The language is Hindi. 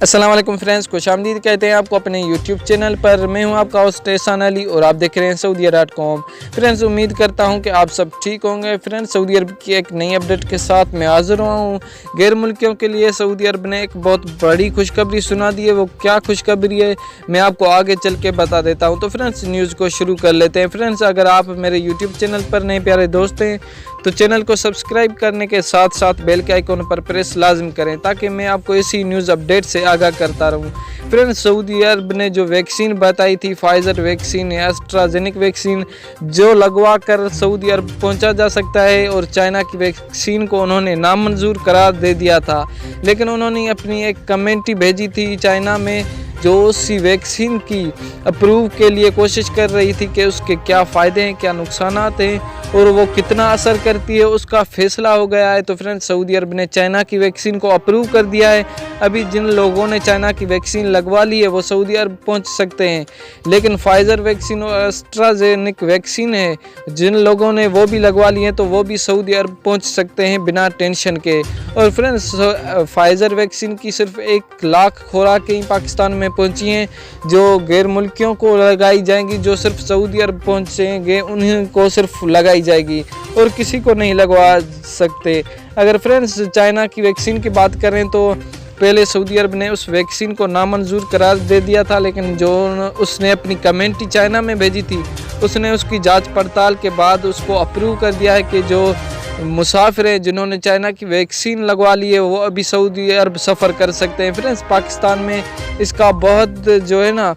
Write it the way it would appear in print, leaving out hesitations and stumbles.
अस्सलाम वालेकुम फ्रेंड्स, खुशामदीद कहते हैं आपको अपने यूट्यूब चैनल पर। मैं हूं आपका होस्ट एहसान अली और आप देख रहे हैं सऊदीया.com। फ्रेंड्स, उम्मीद करता हूं कि आप सब ठीक होंगे। फ्रेंड्स, सऊदी अरब की एक नई अपडेट के साथ मैं हाजिर हुआ हूं। गैर मुल्कियों के लिए सऊदी अरब ने एक बहुत बड़ी खुशखबरी सुना दी है। वो क्या खुशखबरी है मैं आपको आगे चल के बता देता हूँ। तो फ्रेंड्स, न्यूज़ को शुरू कर लेते हैं। फ्रेंड्स, अगर आप मेरे यूट्यूब चैनल पर नए प्यारे दोस्त हैं तो चैनल को सब्सक्राइब करने के साथ साथ बेल के आइकॉन पर प्रेस लाजिम करें ताकि मैं आपको ऐसी न्यूज़ अपडेट से आगाह करता रहूं। फ्रेंड्स, सऊदी अरब ने जो वैक्सीन बताई थी, फाइजर वैक्सीन या एस्ट्राजेनिक वैक्सीन, जो लगवा कर सऊदी अरब पहुंचा जा सकता है, और चाइना की वैक्सीन को उन्होंने नामंजूर करार दे दिया था। लेकिन उन्होंने अपनी एक कमेटी भेजी थी चाइना में जो उसी वैक्सीन की अप्रूव के लिए कोशिश कर रही थी कि उसके क्या फ़ायदे हैं, क्या नुकसानात हैं और वो कितना असर करती है, उसका फैसला हो गया है। तो फ्रेंड्स, सऊदी अरब ने चाइना की वैक्सीन को अप्रूव कर दिया है। अभी जिन लोगों ने चाइना की वैक्सीन लगवा ली है वो सऊदी अरब पहुंच सकते हैं, लेकिन फाइजर वैक्सीन और एस्ट्राजेनिक वैक्सीन है, जिन लोगों ने वो भी लगवा ली है तो वो भी सऊदी अरब पहुंच सकते हैं बिना टेंशन के। और फ्रेंड्स, फाइजर वैक्सीन की सिर्फ 1 लाख खुराकें ही पाकिस्तान में पहुंची हैं, जो गैर मुल्कियों को लगाई जाएंगी। जो सिर्फ सऊदी अरब पहुंचेंगे उन्हीं को सिर्फ लगाई जाएगी और किसी को नहीं लगवा सकते। अगर फ्रेंड्स चाइना की वैक्सीन की बात करें तो पहले सऊदी अरब ने उस वैक्सीन को नामंजूर करार दे दिया था, लेकिन जो उसने अपनी कमेटी चाइना में भेजी थी उसने उसकी जांच पड़ताल के बाद उसको अप्रूव कर दिया है कि जो मुसाफिर हैं जिन्होंने चाइना की वैक्सीन लगवा ली है वो अभी सऊदी अरब सफ़र कर सकते हैं। फ्रेंड्स, पाकिस्तान में इसका बहुत जो है ना